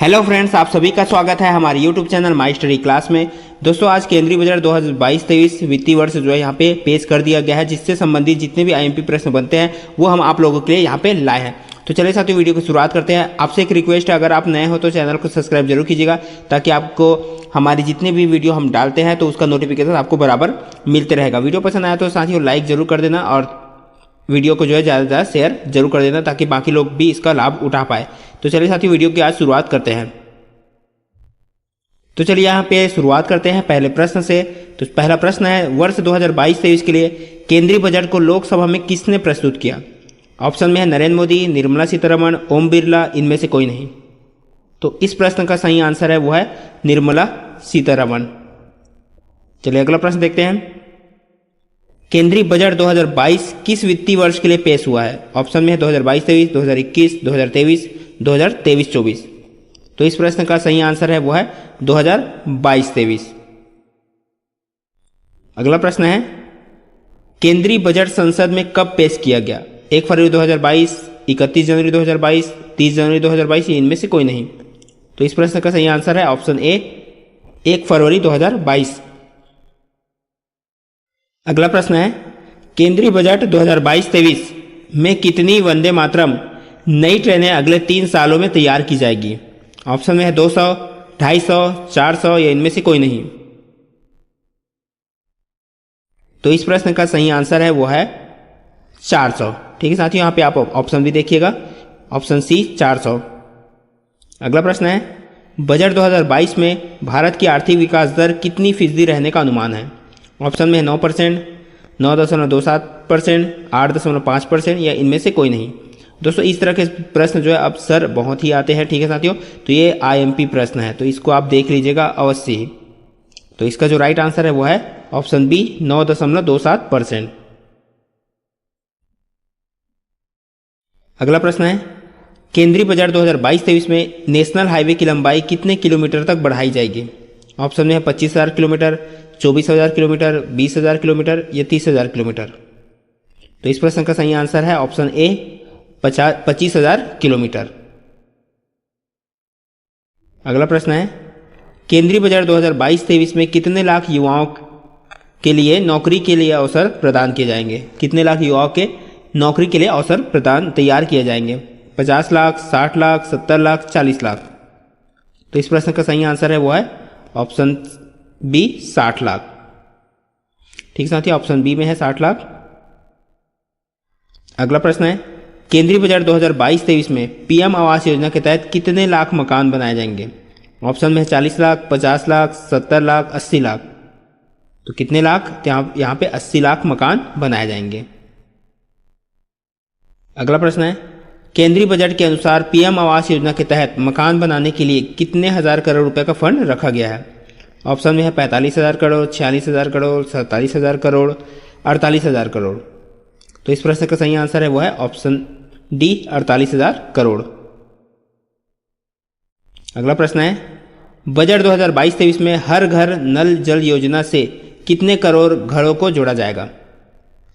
Hello friends, आप सभी का स्वागत है हमारे YouTube channel my study class में। दोस्तों, आज केंद्रीय बजट 2022-23 वित्तीय वर्ष जो है यहाँ पे पेश कर दिया गया है, जिससे संबंधित जितने भी आईएमपी प्रश्न बनते हैं वो हम आप लोगों के लिए यहाँ पे लाए हैं। तो चलिए साथियों, वीडियो की शुरुआत करते हैं। आपसे एक रिक्वेस्ट है, अगर आप नए हो तो चैनल को सब्सक्राइब जरूर कीजिएगा, ताकि आपको हमारी जितने भी वीडियो हम डालते हैं तो उसका नोटिफिकेशन आपको बराबर मिलते रहेगा। वीडियो पसंद आया तो साथियों लाइक जरूर कर देना और वीडियो को जो है ज़्यादा से ज़्यादा शेयर जरूर कर देना, ताकि बाकी लोग भी इसका लाभ उठा पाए। तो चलिए साथियों, वीडियो की आज शुरुआत करते हैं। तो चलिए यहाँ पे शुरुआत करते हैं पहले प्रश्न से। तो पहला प्रश्न है, वर्ष 2022-23 के लिए केंद्रीय बजट को लोकसभा में किसने प्रस्तुत किया? ऑप्शन में है नरेंद्र मोदी, निर्मला सीतारमण, ओम बिरला, इनमें से कोई नहीं। तो इस प्रश्न का सही आंसर है वो है निर्मला सीतारमण। चलिए अगला प्रश्न देखते हैं। केंद्रीय बजट 2022 किस वित्तीय वर्ष के लिए पेश हुआ है? ऑप्शन में है 2022-23, 2021, 2023, 2023-24। तो इस प्रश्न का सही आंसर है वो है 2022-23। अगला प्रश्न है, केंद्रीय बजट संसद में कब पेश किया गया? 1 फरवरी 2022, 31 जनवरी 2022, 30 जनवरी 2022, इनमें से कोई नहीं। तो इस प्रश्न का सही आंसर है ऑप्शन ए, 1 फरवरी 2022। अगला प्रश्न है, केंद्रीय बजट 2022-23 में कितनी वंदे मातरम नई ट्रेनें अगले 3 सालों में तैयार की जाएगी? ऑप्शन में है 200, 250, 400 या इनमें से कोई नहीं। तो इस प्रश्न का सही आंसर है वो है 400। ठीक है साथियों, यहाँ पे आप ऑप्शन भी देखिएगा, ऑप्शन सी 400। अगला प्रश्न है, बजट 2022 में भारत की आर्थिक विकास दर कितनी फीसदी रहने का अनुमान है? ऑप्शन में है 9%, 9.27%, 8.5% या इनमें से कोई नहीं। दोस्तों, इस तरह के प्रश्न जो है अब सर बहुत ही आते हैं। ठीक है साथियों, तो ये आईएमपी प्रश्न है, तो इसको आप देख लीजिएगा अवश्य ही। तो इसका जो राइट आंसर है वो है ऑप्शन बी, 9.27%। अगला प्रश्न है, केंद्रीय बजट 2022-23 में नेशनल हाईवे की लंबाई कितने किलोमीटर तक बढ़ाई जाएगी? ऑप्शन में है 25,000 किलोमीटर, 24,000 किलोमीटर, 20,000 किलोमीटर या 30,000 किलोमीटर। तो इस प्रश्न का सही आंसर है ऑप्शन ए, 25,000 किलोमीटर। अगला प्रश्न है, केंद्रीय बजट 2022-23 में कितने लाख युवाओं के लिए नौकरी के लिए अवसर प्रदान किए जाएंगे? कितने लाख युवाओं के नौकरी के लिए अवसर तैयार किए जाएंगे? 50 लाख, 60 लाख, 70 लाख, 40 लाख। तो इस प्रश्न का सही आंसर है वो है ऑप्शन बी, 60 लाख। ठीक साथियों, ऑप्शन बी में है 60 लाख। अगला प्रश्न है, केंद्रीय बजट 2022-23 में पीएम आवास योजना के तहत कितने लाख मकान बनाए जाएंगे? ऑप्शन में है 40 लाख, 50 लाख, 70 लाख, 80 लाख। तो कितने लाख? यहाँ पे 80 लाख मकान बनाए जाएंगे। अगला प्रश्न है, केंद्रीय बजट के अनुसार पीएम आवास योजना के तहत मकान बनाने के लिए कितने हजार करोड़ रुपए का फंड रखा गया है? ऑप्शन में है 45,000 करोड़, 46,000 करोड़, 47,000 करोड़, 48,000 करोड़। तो इस प्रश्न का सही आंसर है वो है ऑप्शन डी, 48,000 करोड़। अगला प्रश्न है, बजट 2022-23 में हर घर नल जल योजना से कितने करोड़ घरों को जोड़ा जाएगा?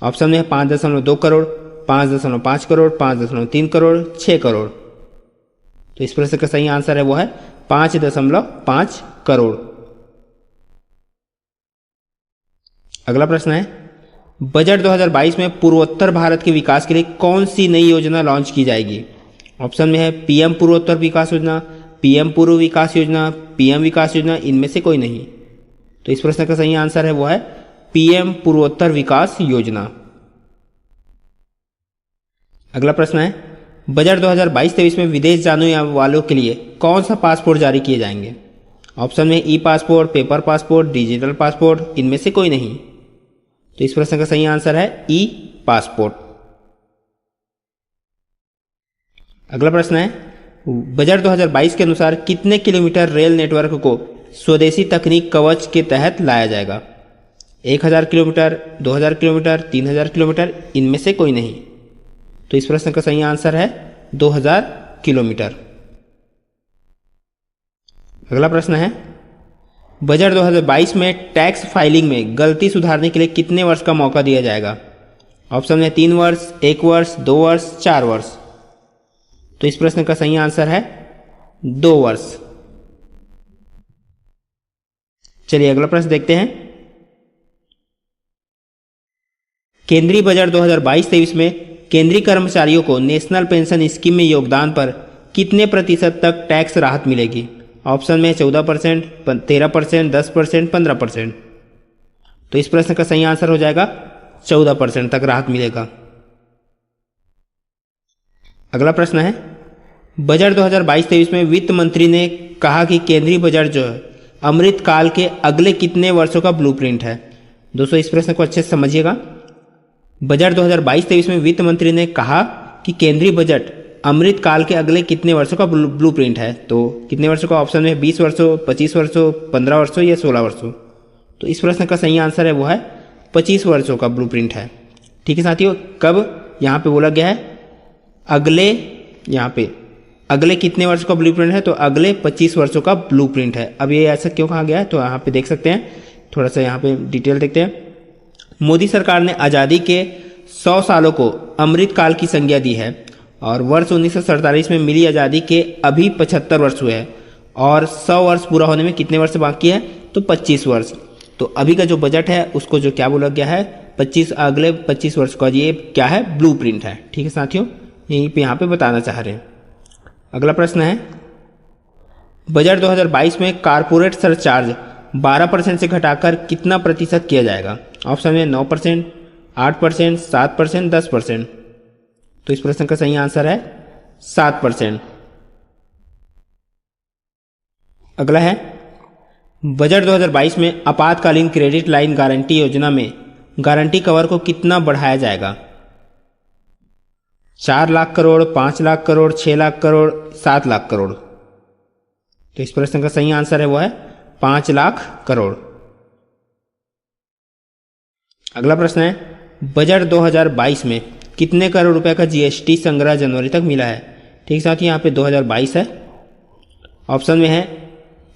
ऑप्शन में है 5.2 करोड़, 5.5 करोड़, 5.3 करोड़, 6 करोड़। तो इस प्रश्न का सही आंसर है वो है 5.5 करोड़। अगला प्रश्न है, बजट 2022 में पूर्वोत्तर भारत के विकास के लिए कौन सी नई योजना लॉन्च की जाएगी? ऑप्शन में है पीएम पूर्वोत्तर विकास योजना, पीएम पूर्व विकास योजना, पीएम विकास योजना, इनमें से कोई नहीं। तो इस प्रश्न का सही आंसर है वो है पीएम पूर्वोत्तर विकास योजना। अगला प्रश्न है, बजट 2022-23 में विदेश जाने वालों के लिए कौन सा पासपोर्ट जारी किए जाएंगे? ऑप्शन में e passport, paper passport, digital passport, इनमें से कोई नहीं। तो इस प्रश्न का सही आंसर है ई पासपोर्ट। अगला प्रश्न है, बजट 2022 के अनुसार कितने किलोमीटर रेल नेटवर्क को स्वदेशी तकनीक कवच के तहत लाया जाएगा? 1,000 किलोमीटर, 2,000 किलोमीटर, 3,000 किलोमीटर, इनमें से कोई नहीं। तो इस प्रश्न का सही आंसर है 2,000 किलोमीटर। अगला प्रश्न है, बजट 2022 में टैक्स फाइलिंग में गलती सुधारने के लिए कितने वर्ष का मौका दिया जाएगा? ऑप्शन है 3 वर्ष, 1 वर्ष, 2 वर्ष, 4 वर्ष। तो इस प्रश्न का सही आंसर है 2 वर्ष। चलिए अगला प्रश्न देखते हैं। केंद्रीय बजट 2022-23 में केंद्रीय कर्मचारियों को नेशनल पेंशन स्कीम में योगदान पर कितने प्रतिशत तक टैक्स राहत मिलेगी? ऑप्शन में 14%, 13%, 10%, 15%। तो इस प्रश्न का सही आंसर हो जाएगा 14% तक राहत मिलेगा। अगला प्रश्न है, बजट 2022-23 में वित्त मंत्री ने कहा कि केंद्रीय बजट जो है अमृत काल के अगले कितने वर्षों का ब्लूप्रिंट है? दोस्तों इस प्रश्न को अच्छे से समझिएगा। बजट 2022-23 में वित्त मंत्री ने कहा कि केंद्रीय बजट अमृत काल के अगले कितने वर्षों का ब्लूप्रिंट है। तो कितने वर्षों का? ऑप्शन में 20 वर्षों, 25 वर्षों, 15 वर्षों या 16 वर्षों। तो इस प्रश्न का सही आंसर है वो है 25 वर्षों का ब्लूप्रिंट है। ठीक है साथियों, कब यहाँ पे बोला गया है? अगले, यहाँ पे अगले कितने वर्षों का ब्लूप्रिंट है? तो अगले 25 वर्षों का ब्लूप्रिंट है। अब ये ऐसा क्यों कहा गया है? तो यहाँ पे देख सकते हैं, थोड़ा सा यहाँ पे डिटेल देखते हैं। मोदी सरकार ने आज़ादी के 100 सालों को अमृत काल की संज्ञा दी है और वर्ष 1947 में मिली आज़ादी के अभी 75 वर्ष हुए हैं और 100 वर्ष पूरा होने में कितने वर्ष बाकी है? तो 25 वर्ष। तो अभी का जो बजट है उसको जो क्या बोला गया है, अगले 25 वर्ष का ये क्या है? ब्लूप्रिंट है। ठीक है साथियों, यहीं पे यहाँ पे बताना चाह रहे हैं। अगला प्रश्न है, बजट 2022 में कारपोरेट सरचार्ज 12% से घटाकर कितना प्रतिशत किया जाएगा? ऑप्शन में 9%, 8%, 7%, 10%। तो इस प्रश्न का सही आंसर है 7%। अगला है, बजट 2022 में आपातकालीन क्रेडिट लाइन गारंटी योजना में गारंटी कवर को कितना बढ़ाया जाएगा? 4 लाख करोड़, 5 लाख करोड़, 6 लाख करोड़, 7 लाख करोड़। तो इस प्रश्न का सही आंसर है वो है 5 लाख करोड़। अगला प्रश्न है, बजट 2022 में कितने करोड़ रुपए का जीएसटी संग्रह जनवरी तक मिला है? ठीक साथियों, यहाँ पे 2022 है। ऑप्शन में है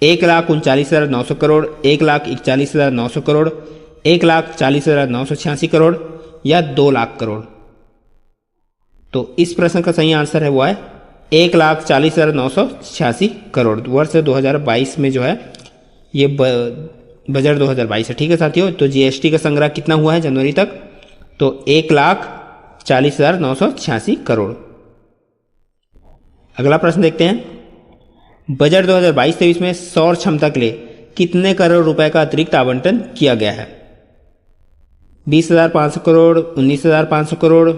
1,39,900 करोड़, 1,41,900 करोड़, 1,40,986 करोड़ या 2 लाख करोड़। तो इस प्रश्न का सही आंसर है वो है 1,40,986 करोड़। वर्ष 2022 में जो है ये बजट 2022 है। ठीक है साथियों, तो जीएसटी का संग्रह कितना हुआ है जनवरी तक? तो 1,40,986 करोड़। अगला प्रश्न देखते हैं, बजट 2022-23 में सौर क्षमता के लिए कितने करोड़ रुपए का अतिरिक्त आवंटन किया गया है? 20,500 करोड़, 19,500 करोड़,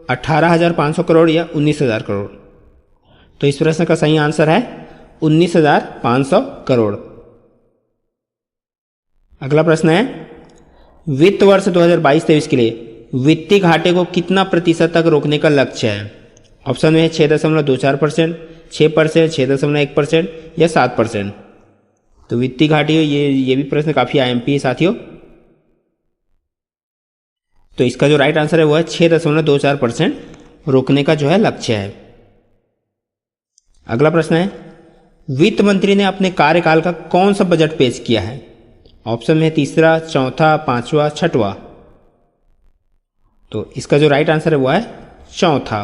18,500 करोड़ या 19,000 करोड़। तो इस प्रश्न का सही आंसर है 19,500 करोड़। अगला प्रश्न है, वित्त वर्ष 2022-23 के लिए वित्तीय घाटे को कितना प्रतिशत तक रोकने का लक्ष्य है? ऑप्शन में है 6.24%, 6%, 6.1% या 7%। तो वित्तीय घाटे ये भी प्रश्न काफी आईएमपी है साथियों। तो इसका जो राइट आंसर है वो है 6.24% रोकने का जो है लक्ष्य है। अगला प्रश्न है, वित्त मंत्री ने अपने कार्यकाल का कौन सा बजट पेश किया है? ऑप्शन में है तीसरा, चौथा, पांचवा, छठवां। तो इसका जो राइट आंसर है वो है चौथा।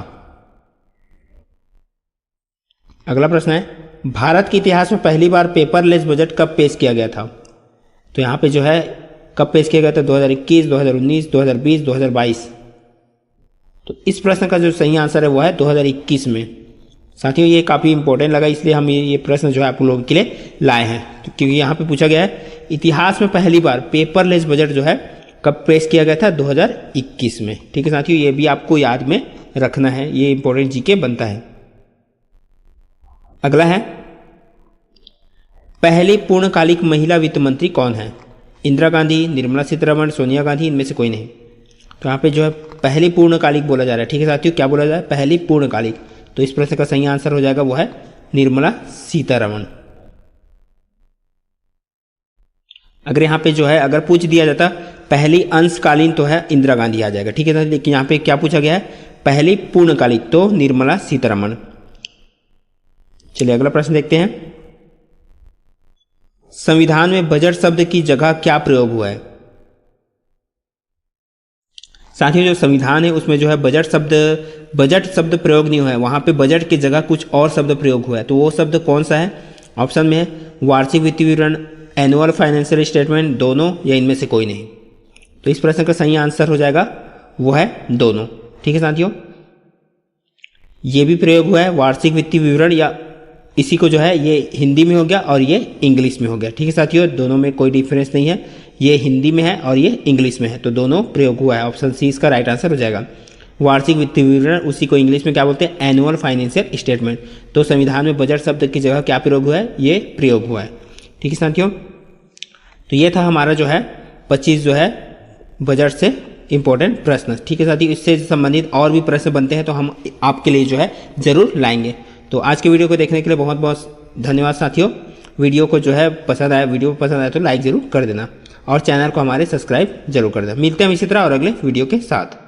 अगला प्रश्न है, भारत के इतिहास में पहली बार पेपरलेस बजट कब पेश किया गया था? तो यहाँ पे जो है कब पेश किया गया था? 2021, 2019, 2020, 2022। तो इस प्रश्न का जो सही आंसर है वो है 2021 में। साथियों ये काफ़ी इंपॉर्टेंट लगा, इसलिए हम ये प्रश्न जो है आप लोगों के लिए लाए हैं। तो क्योंकि यहाँ पे पूछा गया है इतिहास में पहली बार पेपरलेस बजट जो है कब पेश किया गया था? 2021 में। ठीक है साथियों, ये भी आपको याद में रखना है, ये इंपॉर्टेंट जीके बनता है। अगला है, पहली पूर्णकालिक महिला वित्त मंत्री कौन है? इंदिरा गांधी, निर्मला सीतारमण, सोनिया गांधी, इनमें से कोई नहीं। तो यहाँ पे जो है पहली पूर्णकालिक बोला जा रहा है। ठीक है साथियों, क्या बोला जा रहा है? पहली पूर्णकालिक। तो इस प्रश्न का सही आंसर हो जाएगा वो है निर्मला सीतारमण। अगर यहाँ पे जो है अगर पूछ दिया जाता पहली अंशकालीन तो है इंदिरा गांधी आ जाएगा। ठीक है, लेकिन यहाँ पे क्या पूछा गया है? पहली पूर्णकालिक, तो निर्मला सीतारमण। चलिए अगला प्रश्न देखते हैं, संविधान में बजट शब्द की जगह क्या प्रयोग हुआ है? साथियों जो संविधान है उसमें जो है बजट शब्द प्रयोग नहीं हुआ है, वहाँ पे बजट की जगह कुछ और शब्द प्रयोग हुआ है। तो वो शब्द कौन सा है? ऑप्शन में है वार्षिक वित्तीय विवरण, एनुअल फाइनेंशियल स्टेटमेंट, दोनों या इनमें से कोई नहीं। तो इस प्रश्न का सही आंसर हो जाएगा वो है दोनों। ठीक है साथियों, ये भी प्रयोग हुआ है वार्षिक वित्तीय विवरण, या इसी को जो है ये हिंदी में हो गया और ये इंग्लिश में हो गया। ठीक है साथियों, दोनों में कोई डिफरेंस नहीं है, ये हिंदी में है और ये इंग्लिश में है, तो दोनों प्रयोग हुआ है। ऑप्शन सी इसका राइट आंसर हो जाएगा। वार्षिक वित्तीय विवरण, उसी को इंग्लिश में क्या बोलते हैं? Annual financial statement. तो संविधान में बजट शब्द की जगह क्या प्रयोग हुआ है? ये प्रयोग हुआ है। ठीक है साथियों, तो ये था हमारा जो है 25 जो है बजट से इंपॉर्टेंट प्रश्न। ठीक है साथियों, इससे संबंधित और भी प्रश्न बनते हैं तो हम आपके लिए जो है जरूर लाएंगे। तो आज के वीडियो को देखने के लिए बहुत बहुत धन्यवाद साथियों। वीडियो को जो है वीडियो पसंद आया तो लाइक जरूर कर देना और चैनल को हमारे सब्सक्राइब जरूर कर देना। मिलते हैं इसी तरह और अगले वीडियो के साथ।